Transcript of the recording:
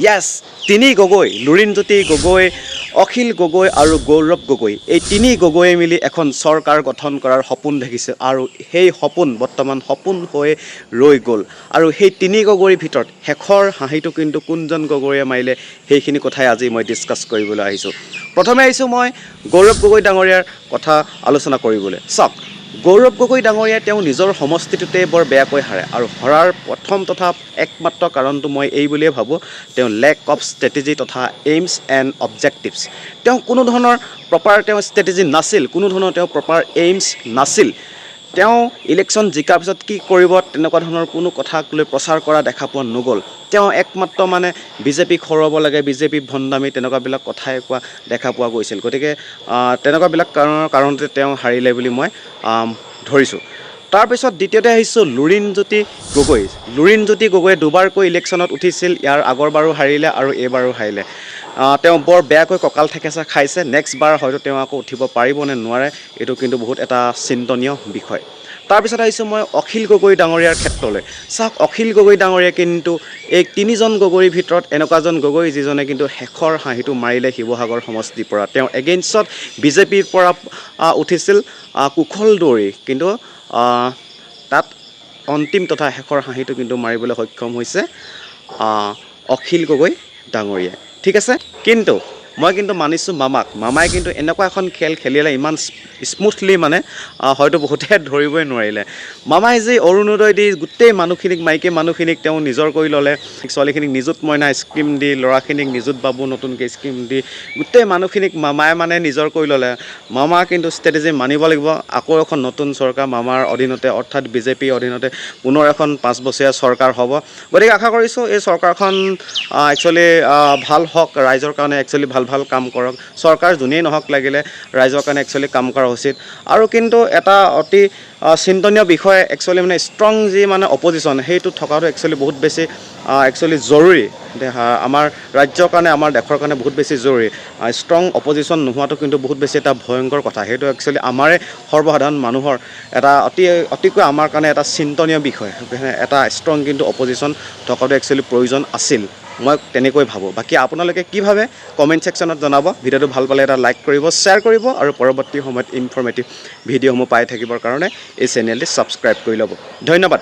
য়েছ, তিনি গগৈ, লুৰিণজ্যোতি গগৈ, অখিল গগৈ আৰু গৌৰৱ গগৈ, এই তিনি গগৈয়ে মিলি এখন চৰকাৰ গঠন কৰাৰ সপোন দেখিছে আৰু সেই সপোন বৰ্তমান সপোন হৈ ৰৈ গ'ল। আৰু সেই তিনি গগৈৰ ভিতৰত শেষৰ হাঁহিটো কিন্তু কোনজন গগৈয়ে মাৰিলে সেইখিনি কথাই আজি মই ডিছকাছ কৰিবলৈ আহিছোঁ। প্ৰথমে আহিছোঁ মই গৌৰৱ গগৈ ডাঙৰীয়াৰ কথা আলোচনা কৰিবলৈ। চাওক, গৌৰৱ গগৈ ডাঙৰীয়াই তেওঁ নিজৰ সমষ্টিটোতে বৰ বেয়াকৈ হাৰে আৰু হৰাৰ প্ৰথম তথা একমাত্ৰ কাৰণটো মই এই বুলিয়ে ভাবোঁ, তেওঁ লেক অফ ষ্ট্ৰেটেজি তথা এইমছ এণ্ড অবজেক্টিভছ। তেওঁ কোনো ধৰণৰ প্ৰপাৰ ষ্ট্ৰেটেজি নাছিল, কোনো ধৰণৰ তেওঁ প্ৰপাৰ এইমছ নাছিল। তেওঁ ইলেকশ্যন জিকাৰ পিছত কি কৰিব তেনেকুৱা ধৰণৰ কোনো কথাক লৈ প্ৰচাৰ কৰা দেখা পোৱা নগ'ল। তেওঁ একমাত্ৰ বিজেপিক হৰুৱাব লাগে, বিজেপি ভণ্ডামি তেনেকুৱাবিলাক কথাই কোৱা দেখা পোৱা গৈছিল। গতিকে তেনেকুৱাবিলাক কাৰণতে তেওঁ হাৰিলে বুলি মই ধৰিছোঁ। তাৰপিছত দ্বিতীয়তে আহিছোঁ লুৰিণজ্যোতি গগৈ। লুৰিণজ্যোতি গগৈয়ে দুবাৰকৈ ইলেকশ্যনত উঠিছিল, ইয়াৰ আগৰবাৰো হাৰিলে আৰু এইবাৰো হাৰিলে। তেওঁ বৰ বেয়াকৈ কঁকাল ঠেকেচা খাইছে। নেক্সট বাৰ হয়তো তেওঁ আকৌ উঠিব পাৰিব নে নোৱাৰে, এইটো কিন্তু বহুত এটা চিন্তনীয় বিষয়। তাৰপিছত আহিছোঁ মই অখিল গগৈ ডাঙৰীয়াৰ ক্ষেত্ৰলৈ। চাওক, অখিল গগৈ ডাঙৰীয়াই কিন্তু এই তিনিজন গগৈৰ ভিতৰত এনেকুৱা এজন গগৈ যিজনে কিন্তু শেষৰ হাঁহিটো মাৰিলে শিৱসাগৰ সমষ্টিৰ পৰা। তেওঁ এগেইনষ্টত বিজেপিৰ পৰা উঠিছিল কুশল দৌৰি, কিন্তু তাত অন্তিম তথা শেষৰ হাঁহিটো কিন্তু মাৰিবলৈ সক্ষম হৈছে অখিল গগৈ ডাঙৰীয়াই। ঠিক আছে, কিন্তু মই কিন্তু মানিছোঁ মামাই কিন্তু এনেকুৱা এখন খেল খেলিলে ইমান স্মুথলি হয়তো বহুতে ধৰিবই নোৱাৰিলে। মামাই যি অৰুণোদয় দি গোটেই মানুহখিনিক, মাইকী মানুহখিনিক তেওঁ নিজৰ কৰি ল'লে, ছোৱালীখিনিক নিযুত মইনা স্কিম দি, ল'ৰাখিনিক নিযুত বাবু নতুনকৈ স্কিম দি গোটেই মানুহখিনিক মামাই নিজৰ কৰি ল'লে। মামা কিন্তু ষ্ট্ৰেটেজি মানিব লাগিব। আকৌ এখন নতুন চৰকাৰ মামাৰ অধীনতে অৰ্থাৎ বিজেপিৰ অধীনতে পুনৰ এখন 5 বছৰীয়া চৰকাৰ হ'ব। গতিকে আশা কৰিছোঁ এই চৰকাৰখন একচুৱেলি ভাল হওক, ৰাইজৰ কাৰণে একচুৱেলি ভাল কাম কৰক। চৰকাৰ যোনেই নহওক লাগিলে ৰাইজৰ কাৰণে একচুৱেলি কাম কৰা উচিত। আৰু কিন্তু এটা অতি চিন্তনীয় বিষয় একচুৱেলি ষ্ট্ৰং যি অপজিশ্যন, সেইটো থকাটো একচুৱেলি বহুত বেছি জৰুৰী। আমাৰ ৰাজ্যৰ কাৰণে, আমাৰ দেশৰ কাৰণে বহুত বেছি জৰুৰী। ষ্ট্ৰং অপজিশ্যন নোহোৱাটো কিন্তু বহুত বেছি এটা ভয়ংকৰ কথা। সেইটো একচুৱেলি আমাৰে সৰ্বসাধাৰণ মানুহৰ এটা অতিকৈ আমাৰ কাৰণে এটা চিন্তনীয় বিষয়। এটা ষ্ট্ৰং কিন্তু অপজিশ্যন থকাটো একচুৱেলি প্ৰয়োজন আছিল, মই তেনেকৈ ভাবোঁ। বাকী আপোনালোকে কি ভাবে কমেণ্ট ছেকশ্যনত জনাব। ভিডিঅ'টো ভাল পালে এটা লাইক কৰিব, শ্বেয়াৰ কৰিব আৰু পৰৱৰ্তী সময়ত ইনফৰ্মেটিভ ভিডিঅ'সমূহ পাই থাকিবৰ কাৰণে এই চেনেলটি ছাবস্ক্ৰাইব কৰি ল'ব। ধন্যবাদ।